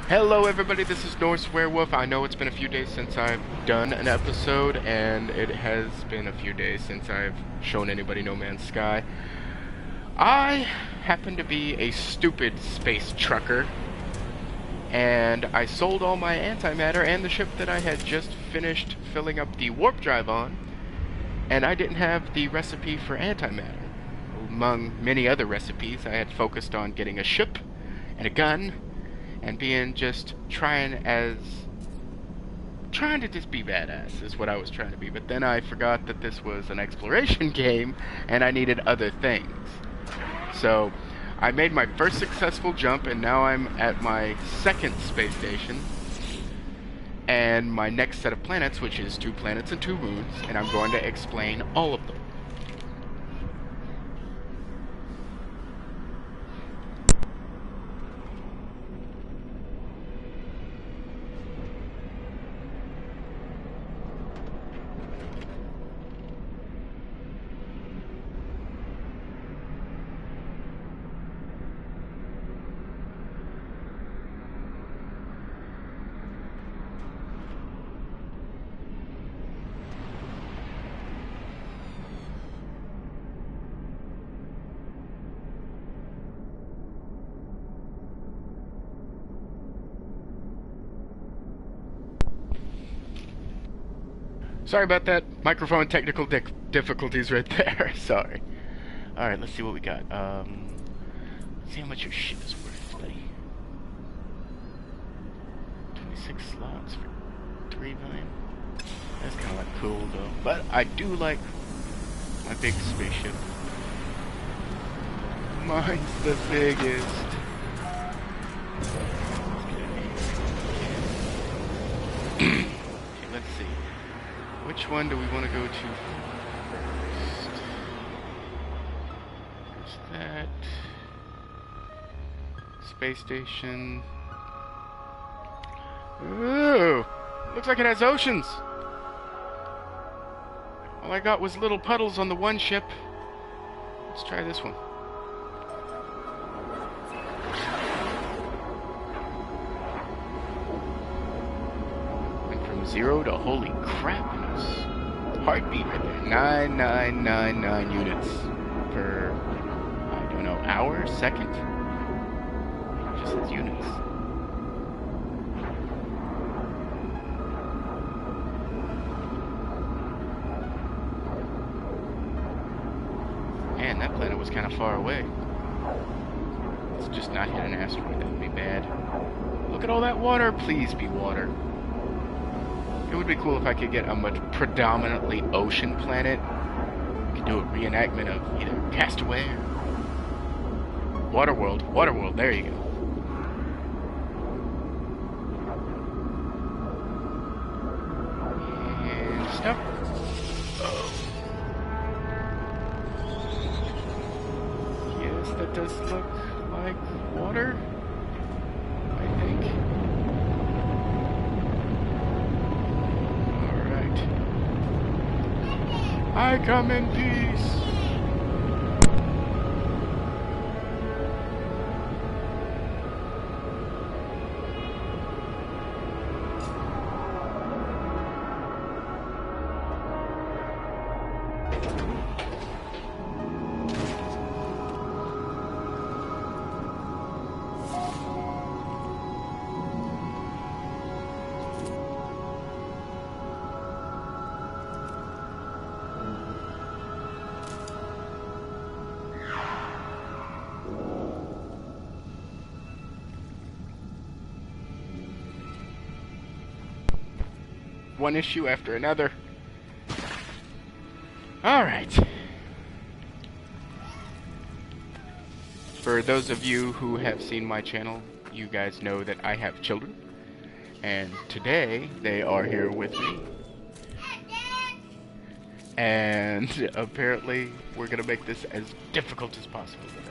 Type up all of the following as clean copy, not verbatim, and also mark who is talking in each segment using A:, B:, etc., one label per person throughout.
A: Hello everybody, this is Norse Werewolf. I know it's been a few days since I've done an episode, and it has been a few days since I've shown anybody No Man's Sky. I happen to be a stupid space trucker, and I sold all my antimatter and the ship that I had just finished filling up the warp drive on, and I didn't have the recipe for antimatter. Among many other recipes, I had focused on getting a ship and a gun, and being just trying to just be badass is what I was trying to be. But then I forgot that this was an exploration game and I needed other things. So I made my first successful jump, and now I'm at my second space station and my next set of planets, which is 2 planets and 2 moons, and I'm going to explain all of them. Sorry about that. Microphone technical difficulties right there. Sorry. Alright, let's see what we got. Let's see how much your ship is worth, buddy. 26 slots for 3 million. That's kind of like cool, though. But I do like my big spaceship. Mine's the biggest. Okay, let's see. Which one do we want to go to first? There's that. Space station. Ooh! Looks like it has oceans! All I got was little puddles on the one ship. Let's try this one. Went from 0 to holy crap. Heartbeat right there. 9999 units per, I don't know, hour, second? It just says units. Man, that planet was kind of far away. Let's just not hit an asteroid, that would be bad. Look at all that water, please be water. It would be cool if I could get a much predominantly ocean planet. We could do a reenactment of either Castaway or Waterworld. Waterworld, there you go. And stop. Oh. Yes, that does look like water, I think. I come in peace. One issue after another. Alright. For those of you who have seen my channel, you guys know that I have children. And today, they are here with me. And apparently, we're gonna make this as difficult as possible today.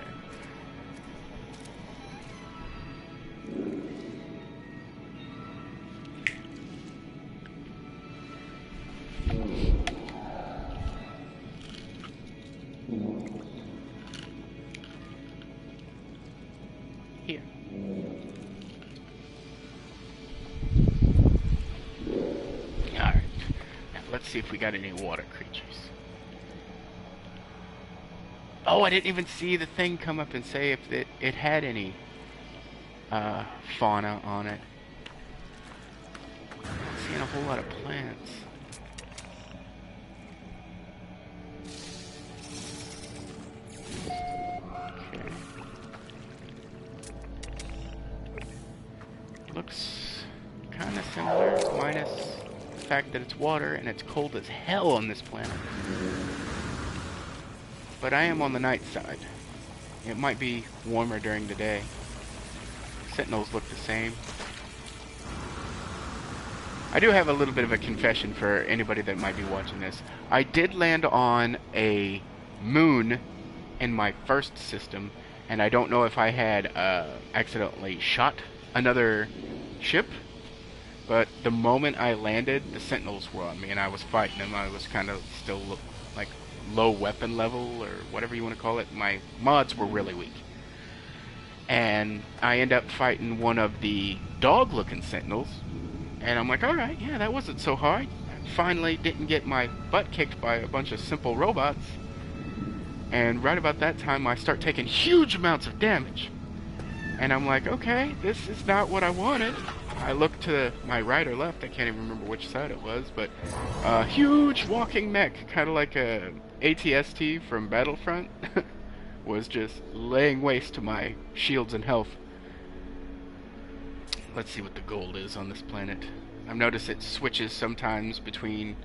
A: Here. Let's see if we got any water creatures. Oh, I didn't even see the thing come up and say if it had any fauna on it. Not seeing a whole lot of plants. Okay. Looks kind of similar, minus the fact that it's water and it's cold as hell on this planet. But I am on the night side. It might be warmer during the day. Sentinels look the same. I do have a little bit of a confession for anybody that might be watching this. I did land on a moon in my first system, and I don't know if I had accidentally shot another ship, but the moment I landed, the Sentinels were on me, and I was fighting them. I was kind of still like low weapon level, or whatever you want to call it. My mods were really weak. And I end up fighting one of the dog-looking Sentinels, and I'm like, alright, yeah, that wasn't so hard. Finally didn't get my butt kicked by a bunch of simple robots. And right about that time, I start taking huge amounts of damage. And I'm like, okay, this is not what I wanted. I look to my right or left, I can't even remember which side it was, but a huge walking mech, kind of like a ATST from Battlefront, was just laying waste to my shields and health. Let's see what the gold is on this planet. I've noticed it switches sometimes between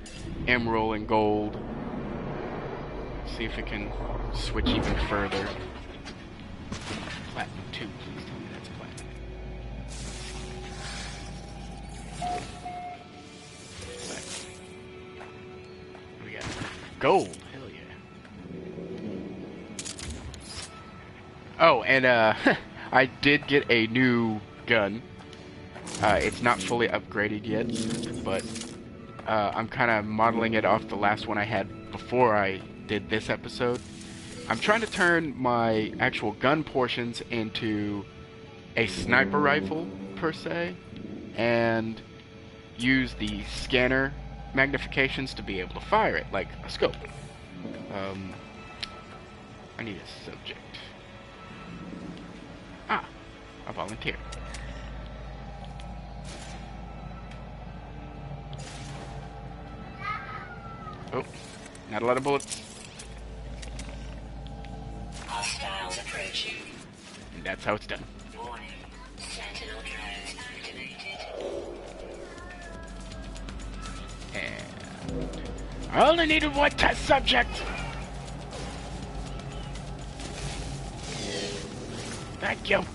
A: emerald and gold. Let's see if it can switch even further. Platinum 2, please tell me that's platinum. What we got? Gold, hell yeah. Oh, and I did get a new gun. It's not fully upgraded yet, but I'm kind of modeling it off the last one I had before I did this episode. I'm trying to turn my actual gun portions into a sniper rifle, per se, and use the scanner magnifications to be able to fire it, like a scope. I need a subject. Ah, a volunteer. Oh, not a lot of bullets.
B: Hostiles approaching.
A: And that's how it's done.
B: Warning. Sentinel drones activated.
A: And I only needed one test subject. Thank you.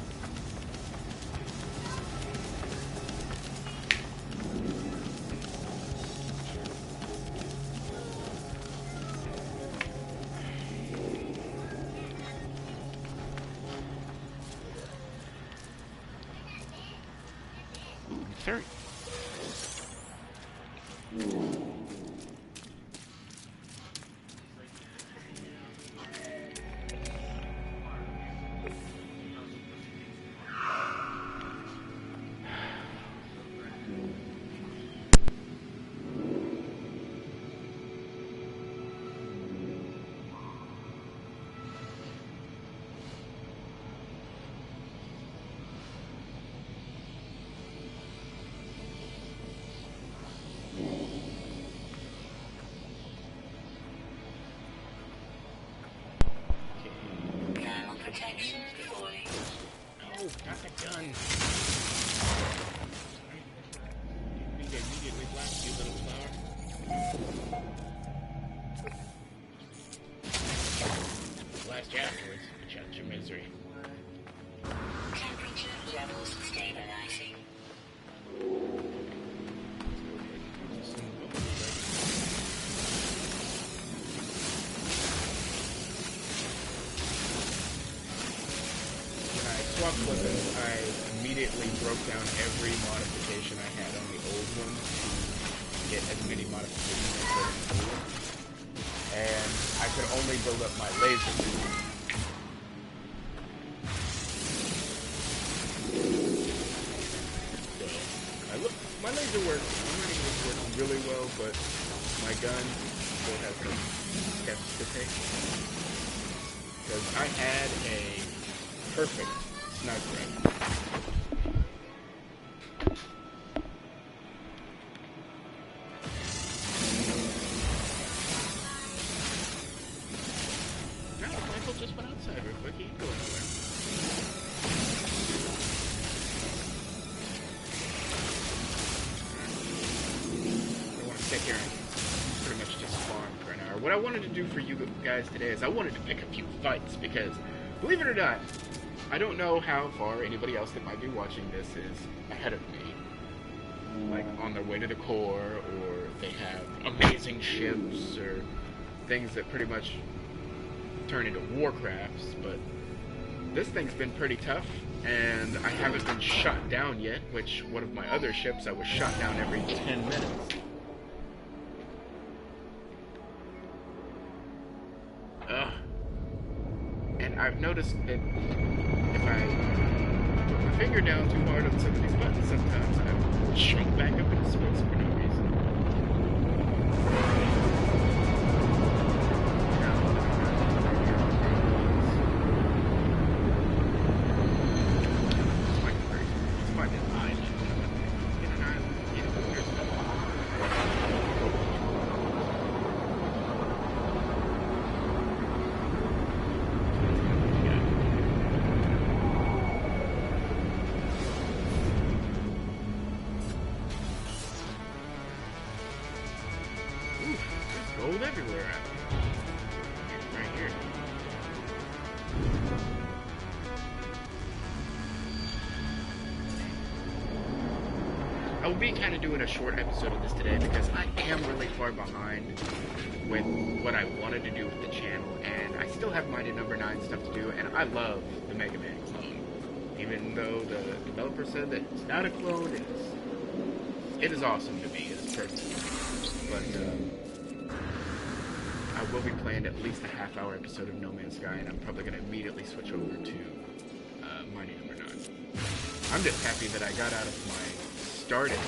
A: Sir.
B: Protection deployed.
A: No, not the gun. Need to immediately blast you, little flower. Blast you afterwards, put you out your misery.
B: Temperature levels stabilizing.
A: Swapped weapons, I immediately broke down every modification I had on the old one to get as many modifications as I could on the new one. And I could only build up my laser. So, my laser works. I'm running this works really well, but my gun still has some steps to take. Because I had a perfect sniper rifle. No, Michael just went outside real quick. He ain't going nowhere. I want to sit here and pretty much just farm for an hour. What I wanted to do for you guys today is I wanted to pick a few fights because, believe it or not, I don't know how far anybody else that might be watching this is ahead of me. Like on their way to the core, or they have amazing ships, or things that pretty much turn into warcrafts, but this thing's been pretty tough, and I haven't been shot down yet, which one of my other ships I was shot down every 10 minutes. Ugh. And I've noticed that if I put my finger down too hard on some of these buttons sometimes, I shrink back up into space for no reason. Gold everywhere out here. Right here. I will be kind of doing a short episode of this today because I am really far behind with what I wanted to do with the channel, and I still have Mighty Number 9 stuff to do, and I love the Mega Man clone. Even though the developer said that it's not a clone, it is awesome to me. It's perfect. But, I will be playing at least a half-hour episode of No Man's Sky, and I'm probably going to immediately switch over to Mighty Number 9. I'm just happy that I got out of my started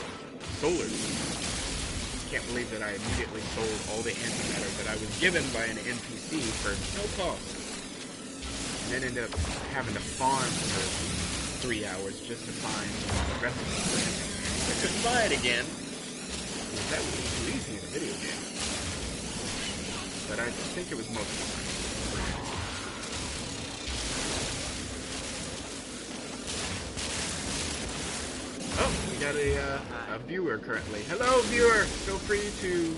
A: solar system. Can't believe that I immediately sold all the antimatter that I was given by an NPC for no cost. And then ended up having to farm for 3 hours just to find the rest of the stuff. I couldn't buy it again. That was too easy in a video game. But I think it was mostly fine. Oh, we got a viewer currently. Hello, viewer! Feel free to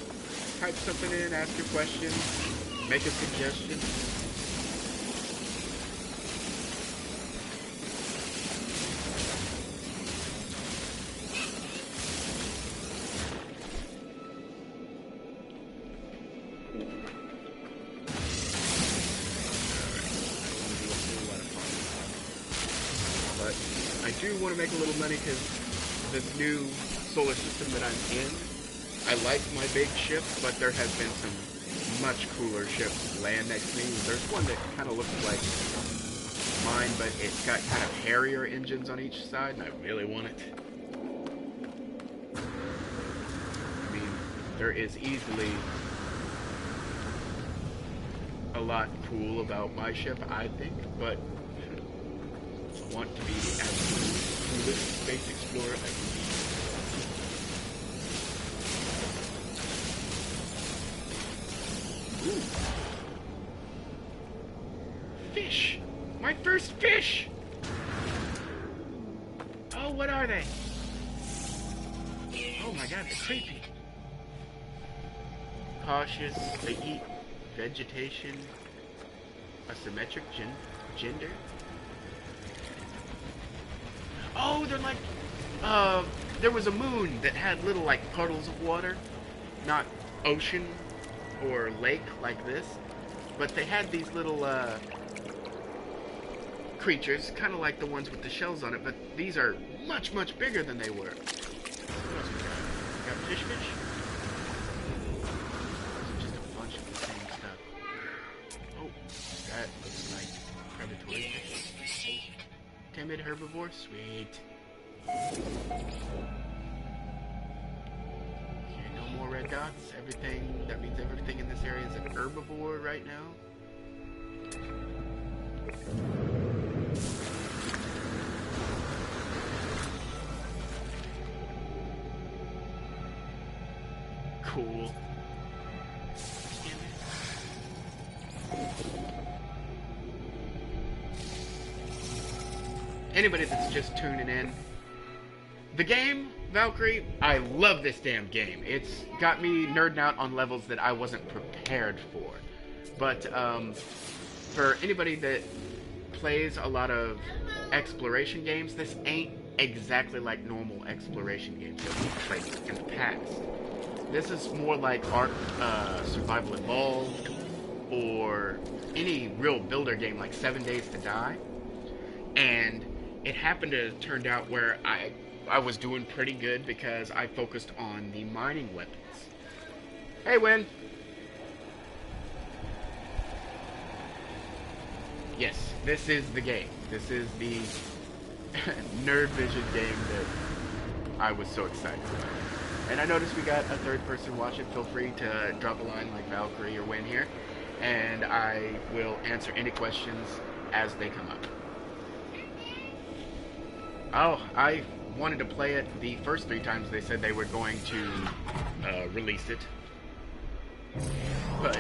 A: type something in, ask a question, make a suggestion. I do want to make a little money because this new solar system that I'm in, I like my big ship, but there has been some much cooler ships land next to me. There's one that kind of looks like mine, but it's got kind of hairier engines on each side, and I really want it. I mean, there is easily a lot cool about my ship, I think, but I want to be the absolute coolest space explorer I can be. Ooh. Fish! My first fish! Oh, what are they? Oh my god, they're creepy. Cautious, they eat vegetation, asymmetric gender. Oh, they're like, there was a moon that had little, like, puddles of water. Not ocean or lake like this, but they had these little, creatures, kind of like the ones with the shells on it, but these are much, much bigger than they were. What else we got? We got fish? Just a bunch of the same stuff. Oh, that looks like predatory fish. Timid herbivore, sweet. Okay, no more red gods. Everything, that means everything in this area is an herbivore right now. Cool. Anybody that's just tuning in, the game, Valkyrie, I love this damn game. It's got me nerding out on levels that I wasn't prepared for. But for anybody that plays a lot of exploration games, this ain't exactly like normal exploration games that we've played in the past. This is more like Ark Survival Evolved, or any real builder game like 7 Days to Die. And it happened to have turned out where I was doing pretty good because I focused on the mining weapons. Hey, Win! Yes, this is the game. This is the Nerd Vision game that I was so excited about. And I noticed we got a third person watching. Feel free to drop a line like Valkyrie or Win here, and I will answer any questions as they come up. Oh, I wanted to play it the first 3 times they said they were going to release it. But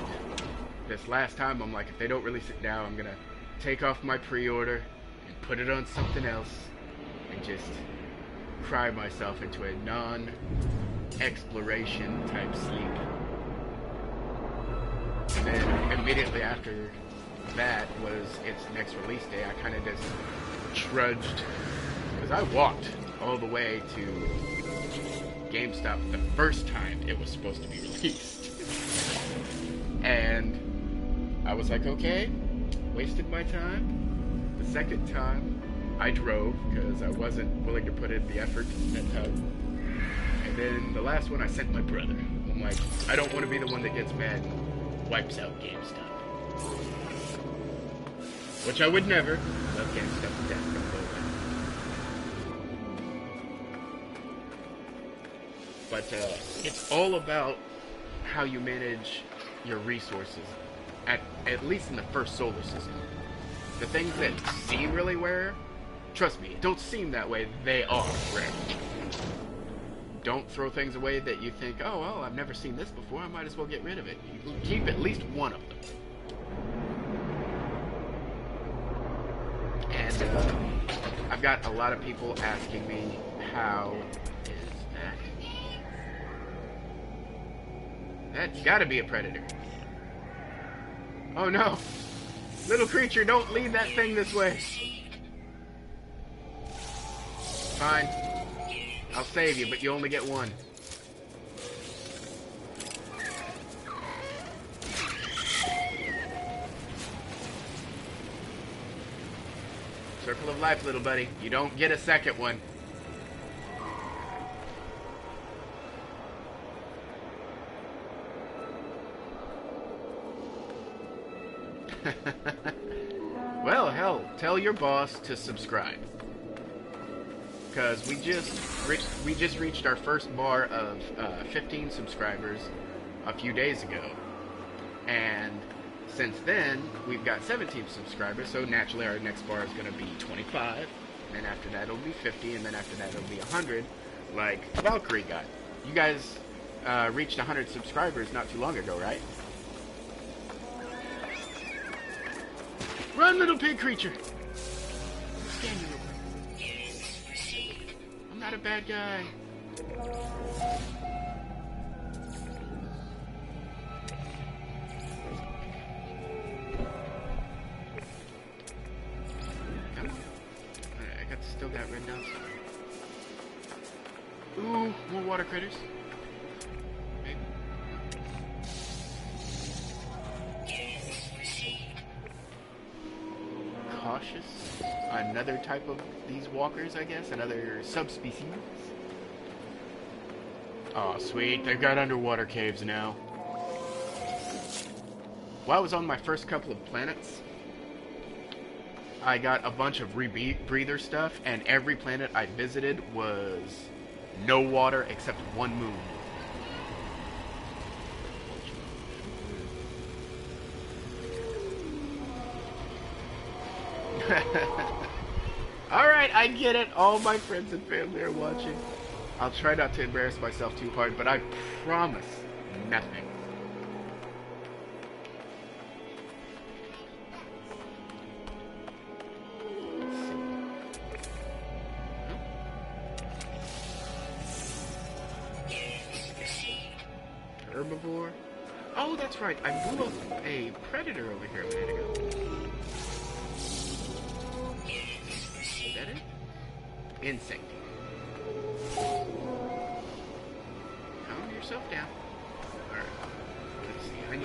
A: this last time, I'm like, if they don't release it now, I'm gonna take off my pre-order and put it on something else and just cry myself into a non-exploration type sleep. And then immediately after that was its next release day, I kind of just trudged, because I walked all the way to GameStop the first time it was supposed to be released. And I was like, okay, wasted my time. The second time, I drove, because I wasn't willing to put in the effort that time. And then the last one, I sent my brother. I'm like, I don't want to be the one that gets mad and wipes out GameStop. Which I would never. Love GameStop to death. But it's all about how you manage your resources, at least in the first solar system. The things that seem really rare, trust me, don't seem that way, they are rare. Don't throw things away that you think, oh, well, I've never seen this before, I might as well get rid of it. You keep at least one of them. And I've got a lot of people asking me, how is that? That's gotta be a predator. Oh no! Little creature, don't lead that thing this way! Fine. I'll save you, but you only get one. Circle of life, little buddy. You don't get a second one. Well, hell, tell your boss to subscribe. Because we just reached our first bar of 15 subscribers a few days ago. And since then, we've got 17 subscribers, so naturally our next bar is going to be 25. And then after that it'll be 50, and then after that it'll be 100, like Valkyrie got. You guys reached 100 subscribers not too long ago, right? Run, little pig creature! Scan you real quick. I'm not a bad guy. Come on. Still got red dots. Ooh, more water critters. Cautious. Another type of these walkers, I guess. Another subspecies. Oh, sweet. They've got underwater caves now. While I was on my first couple of planets, I got a bunch of rebreather stuff, and every planet I visited was no water except one moon. Alright, I get it. All my friends and family are watching. I'll try not to embarrass myself too hard, but I promise nothing. Herbivore. Oh, that's right. I blew up a predator over here a minute ago. Is that it? Insect. Calm yourself down. Alright. Let's see. I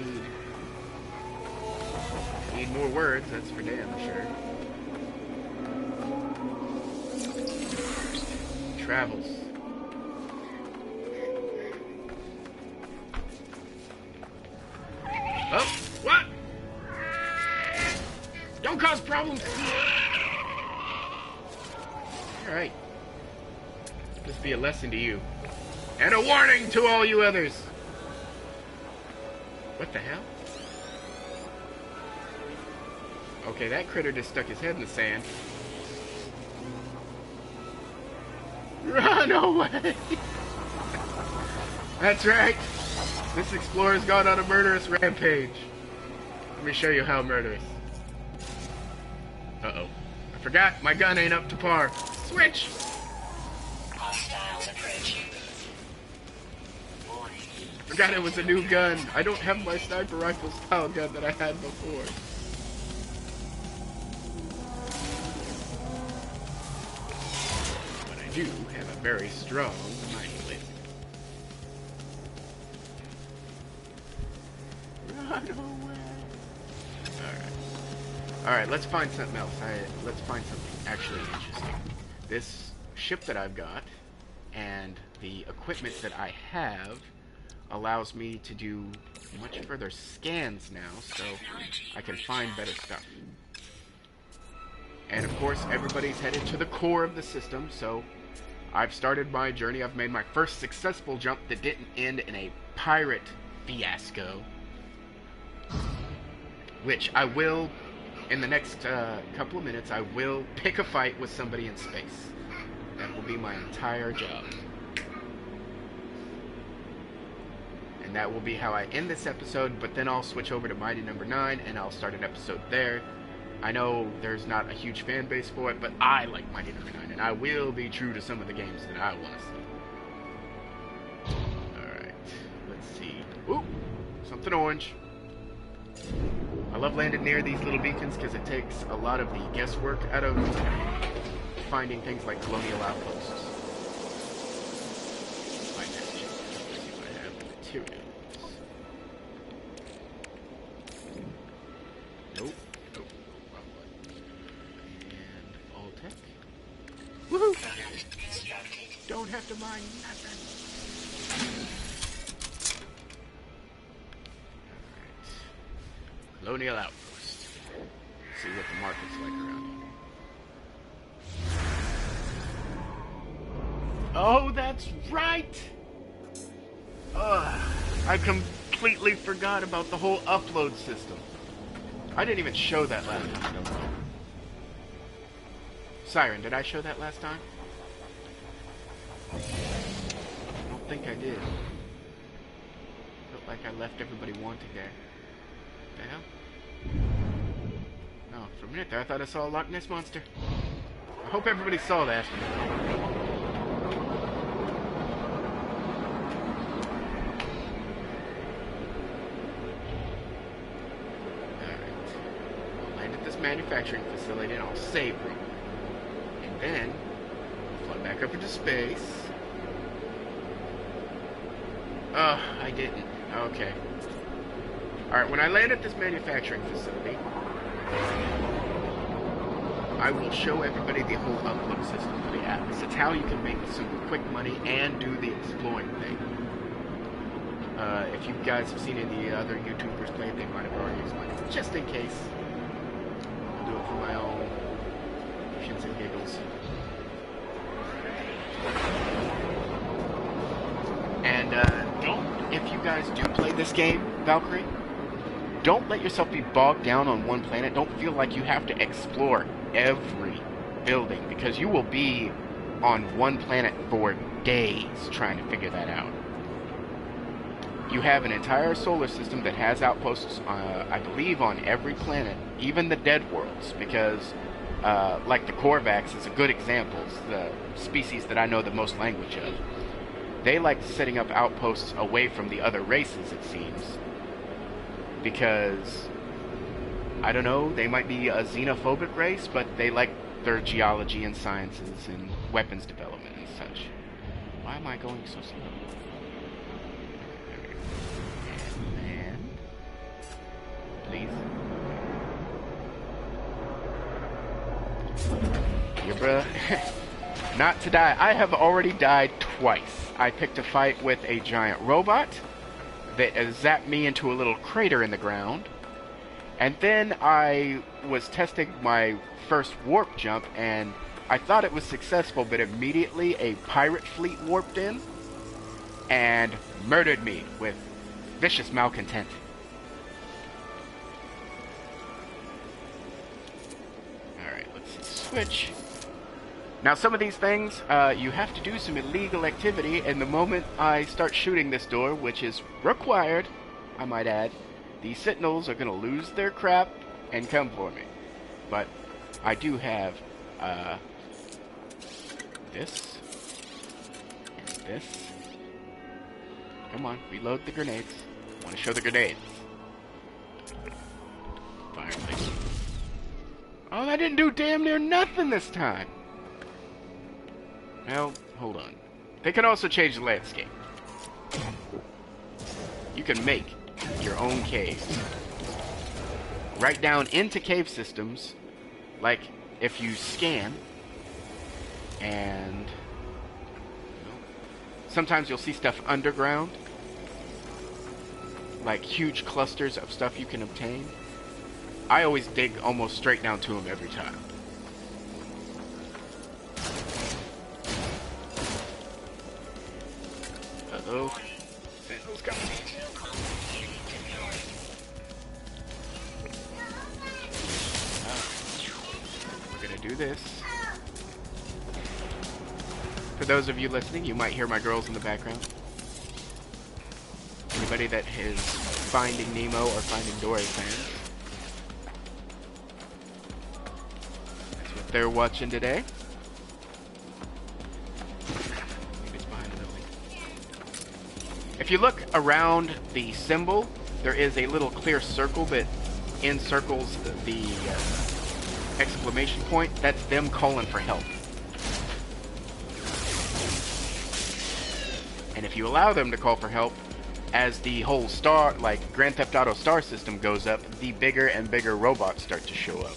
A: need more words, that's for damn sure. Travels. Oh, what? Don't cause problems! Alright. This be a lesson to you. And a warning to all you others! What the hell? Okay, that critter just stuck his head in the sand. Run away! That's right! This explorer's gone on a murderous rampage. Let me show you how murderous. Uh-oh. I forgot, my gun ain't up to par. Switch!
B: Hostiles approaching. Warning.
A: Forgot it was a new gun. I don't have my sniper rifle style gun that I had before. But I do have a very strong mining blade. Run away. Alright, let's find something else. Let's find something actually interesting. This ship that I've got and the equipment that I have allows me to do much further scans now, so I can find better stuff. And of course, everybody's headed to the core of the system, so I've started my journey. I've made my first successful jump that didn't end in a pirate fiasco, which I will, in the next couple of minutes, I will pick a fight with somebody in space. That will be my entire job. And that will be how I end this episode, but then I'll switch over to Mighty Number 9 and I'll start an episode there. I know there's not a huge fan base for it, but I like Mighty Number 9, and I will be true to some of the games that I want to see. Alright, let's see. Ooh, something orange. I love landing near these little beacons because it takes a lot of the guesswork out of finding things like colonial outposts. Find that shit. Let's see what I have. Materials. Nope. Nope. Wrong one. And all tech. Woohoo! Don't have to mine nothing. Colonial outpost. See what the market's like around here. Oh, that's right! I completely forgot about the whole upload system. I didn't even show that last time. Siren, did I show that last time? I don't think I did. Felt like I left everybody wanting there. What the hell? Oh, for a minute there, I thought I saw a Loch Ness Monster. I hope everybody saw that. Alright. I'll land at this manufacturing facility and I'll save room. And then, fly back up into space. Oh, I didn't. Okay. Alright, when I land at this manufacturing facility, I will show everybody the whole upload system for the apps. It's how you can make some quick money and do the exploring thing. If you guys have seen any other YouTubers play it, they might have already explained it. Just in case, I'll do it for my own shits and giggles. And if you guys do play this game, Valkyrie, don't let yourself be bogged down on one planet. Don't feel like you have to explore every building, because you will be on one planet for days trying to figure that out. You have an entire solar system that has outposts, I believe, on every planet, even the dead worlds, because, like the Korvax is a good example, it's the species that I know the most language of. They like setting up outposts away from the other races, it seems, because, I don't know, they might be a xenophobic race, but they like their geology and sciences and weapons development and such. Why am I going so slow? And please. Yeah, bruh. Not to die. I have already died twice. I picked a fight with a giant robot that zapped me into a little crater in the ground. And then I was testing my first warp jump, and I thought it was successful, but immediately a pirate fleet warped in and murdered me with vicious malcontent. Alright, let's switch. Now, some of these things, you have to do some illegal activity, and the moment I start shooting this door, which is required, I might add, the Sentinels are going to lose their crap and come for me. But I do have this and this. Come on, reload the grenades. I want to show the grenades. Fireplace. Oh, that didn't do damn near nothing this time. Well, hold on. They can also change the landscape. You can make your own caves. Right down into cave systems, like if you scan, and sometimes you'll see stuff underground, like huge clusters of stuff you can obtain. I always dig almost straight down to them every time. Uh-oh. Sentinels coming. We're gonna do this. For those of you listening, you might hear my girls in the background. Anybody that is Finding Nemo or Finding Dory fans, that's what they're watching today. If you look around the symbol, there is a little clear circle that encircles the exclamation point. That's them calling for help. And if you allow them to call for help, as the whole star, like Grand Theft Auto star system goes up, the bigger and bigger robots start to show up.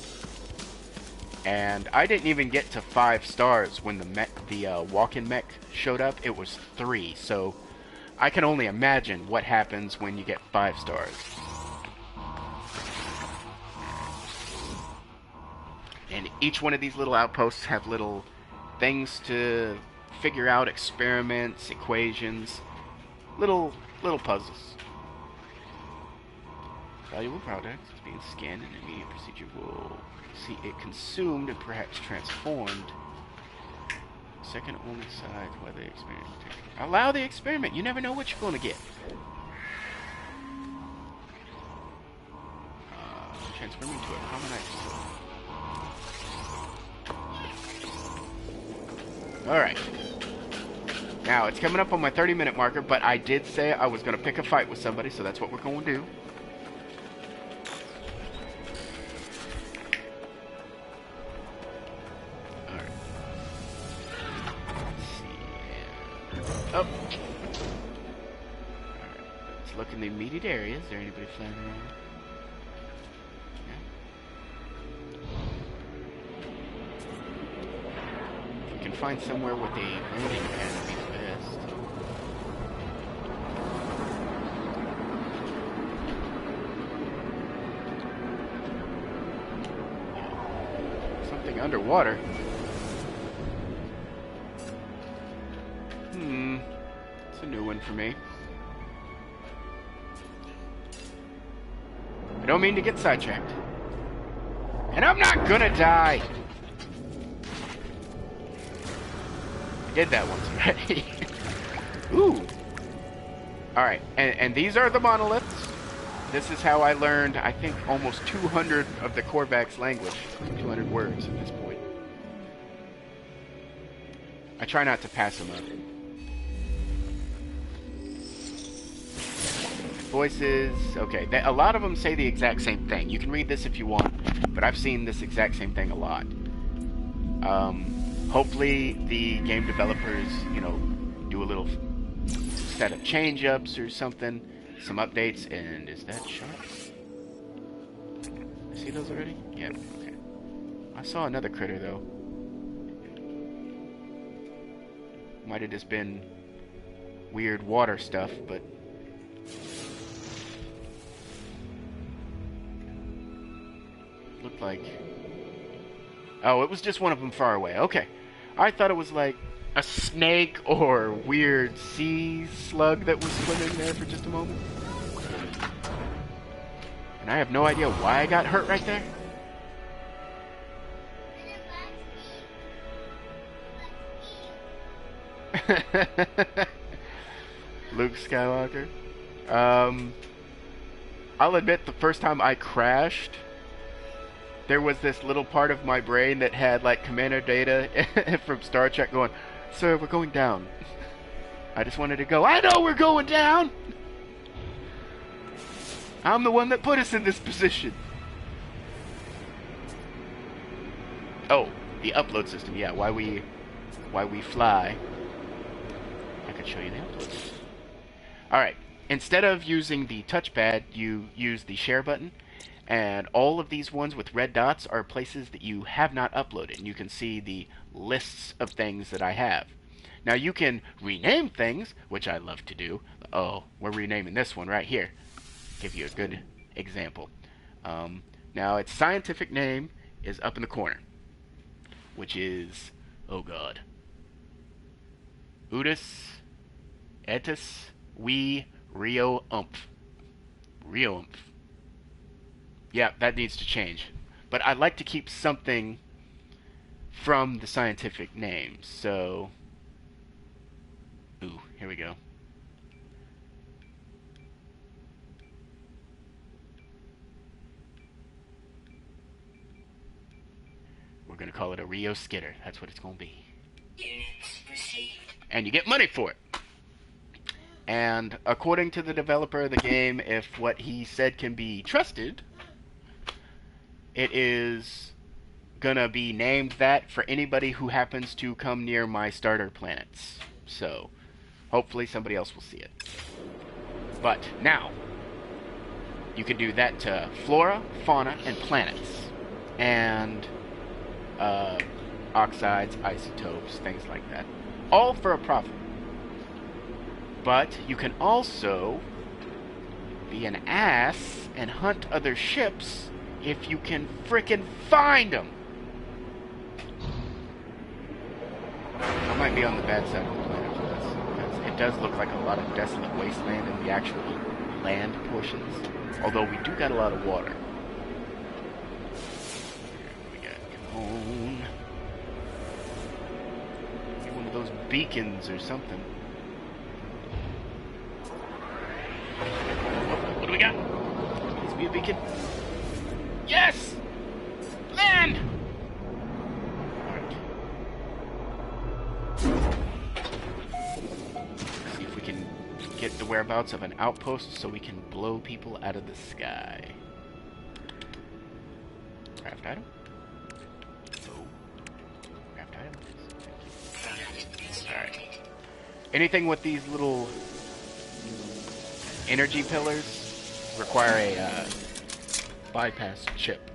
A: And I didn't even get to 5 stars when the walk-in mech showed up. It was 3, so I can only imagine what happens when you get 5 stars. And each one of these little outposts have little things to figure out, experiments, equations, little puzzles. Valuable products being scanned, and an immediate procedure will see it consumed and perhaps transformed. Second only side why the experiment. Allow the experiment. You never know what you're going to get. Transform into a common item. Alright. Now, it's coming up on my 30-minute marker, but I did say I was going to pick a fight with somebody, so that's what we're going to do. Oh. Alright, let's look in the immediate area. Is there anybody flying around? Yeah. If we can find somewhere with a landing pad, would be the best. Something underwater. It's a new one for me. I don't mean to get sidetracked. And I'm not gonna die! did that once already. Ooh. Alright, and these are the monoliths. This is how I learned, I think, almost 200 of the Korvax language. 200 words at this point. I try not to pass them up. Voices, okay. A lot of them say the exact same thing. You can read this if you want, but I've seen this exact same thing a lot. Hopefully the game developers, you know, do a little set of change-ups or something, some updates, and is that sharks? See those already? Yeah, okay. I saw another critter, though. Might have just been weird water stuff, but... looked like... oh, it was just one of them far away. Okay. I thought it was like a snake or weird sea slug that was swimming there for just a moment. And I have no idea why I got hurt right there. Luke Skywalker. I'll admit the first time I crashed, there was this little part of my brain that had like commander data from Star Trek going, "Sir, we're going down." I just wanted to go, "I know we're going down! I'm the one that put us in this position." Oh, the upload system, yeah, why we fly. I could show you the upload system. Alright, instead of using the touchpad, you use the share button. And all of these ones with red dots are places that you have not uploaded. And you can see the lists of things that I have. Now you can rename things, which I love to do. Oh, we're renaming this one right here. Give you a good example. Now its scientific name is up in the corner, which is, oh god, Udis etis we Rio umph. Rio umph. Yeah, that needs to change. But I'd like to keep something from the scientific name, so... ooh, here we go. We're going to call it a Rio Skitter. That's what it's going to be.
B: Units received.
A: And you get money for it. And according to the developer of the game, if what he said can be trusted... it is gonna be named that for anybody who happens to come near my starter planets. So, hopefully somebody else will see it. But, now, you can do that to flora, fauna, and planets. And, oxides, isotopes, things like that. All for a profit. But, you can also be an ass and hunt other ships if you can frickin' find them. I might be on the bad side of the planet for this, because it does look like a lot of desolate wasteland in the actual land portions. Although we do got a lot of water. What we got? Come on. Get one of those beacons or something. What do we got? Please be a beacon. Yes! Land! Alright. See if we can get the whereabouts of an outpost so we can blow people out of the sky. Craft item? Oh. Craft item? Alright. Anything with these little energy pillars require a bypass chip.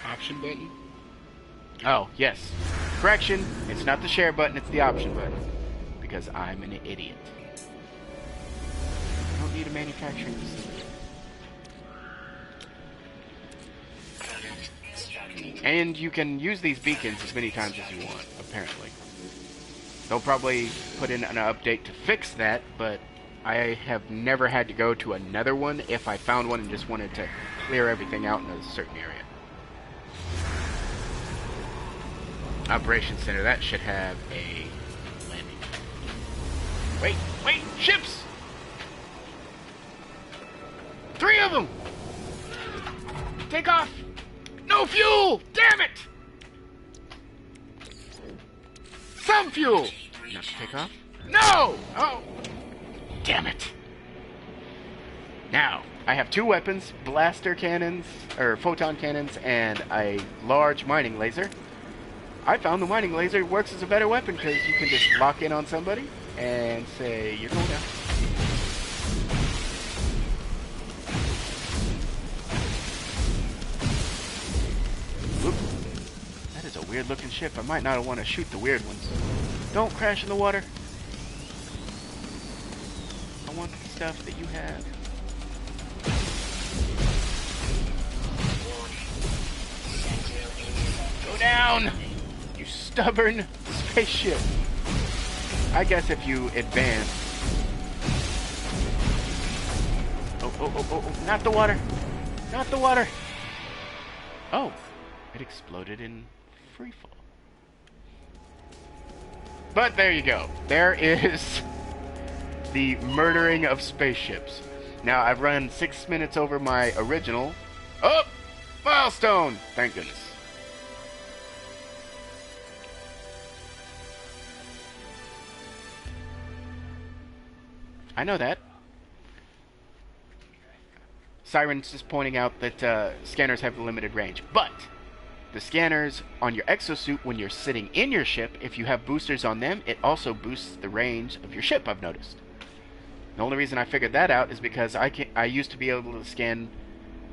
A: Option button? Oh, yes. Correction, it's not the share button, it's the option button. Because I'm an idiot. I don't need a manufacturing facility. And you can use these beacons as many times as you want, apparently. They'll probably put in an update to fix that, but I have never had to go to another one if I found one and just wanted to clear everything out in a certain area. Operations Center. That should have a landing. Wait, ships! 3 of them! Take off! No fuel! Damn it! Some fuel! Not to take off? No! Oh! Damn it. Now, I have 2 weapons, blaster cannons, or photon cannons, and a large mining laser. I found the mining laser works as a better weapon because you can just lock in on somebody and say, you're going down. Oop. That is a weird looking ship. I might not want to shoot the weird ones. Don't crash in the water. I want the stuff that you have. Go down! You stubborn spaceship. I guess if you advance. Oh, not the water. Not the water. Oh, it exploded in freefall. But there you go. There is the murdering of spaceships. Now, I've run 6 minutes over my original. Oh! Milestone! Thank goodness. I know that. Siren's just pointing out that scanners have a limited range. But the scanners on your exosuit, when you're sitting in your ship, if you have boosters on them, it also boosts the range of your ship, I've noticed. The only reason I figured that out is because I used to be able to scan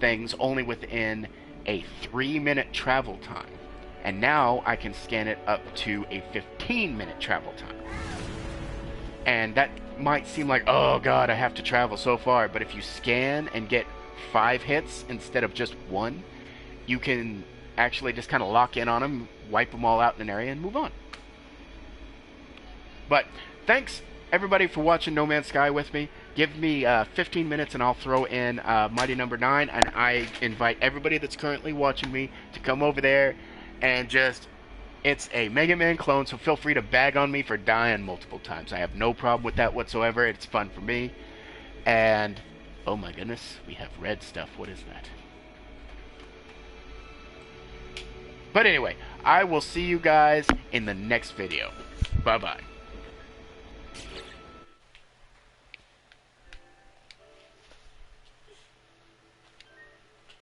A: things only within a 3-minute travel time. And now I can scan it up to a 15-minute travel time. And that might seem like, oh god, I have to travel so far. But if you scan and get 5 hits instead of just 1, you can actually just kind of lock in on them, wipe them all out in an area, and move on. But thanks everybody for watching No Man's Sky with me. Give me 15 minutes and I'll throw in Mighty Number 9, and I invite everybody that's currently watching me to come over there and just... It's a Mega Man clone, so feel free to bag on me for dying multiple times. I have no problem with that whatsoever. It's fun for me. And, oh my goodness, we have red stuff. What is that? But anyway, I will see you guys in the next video. Bye-bye.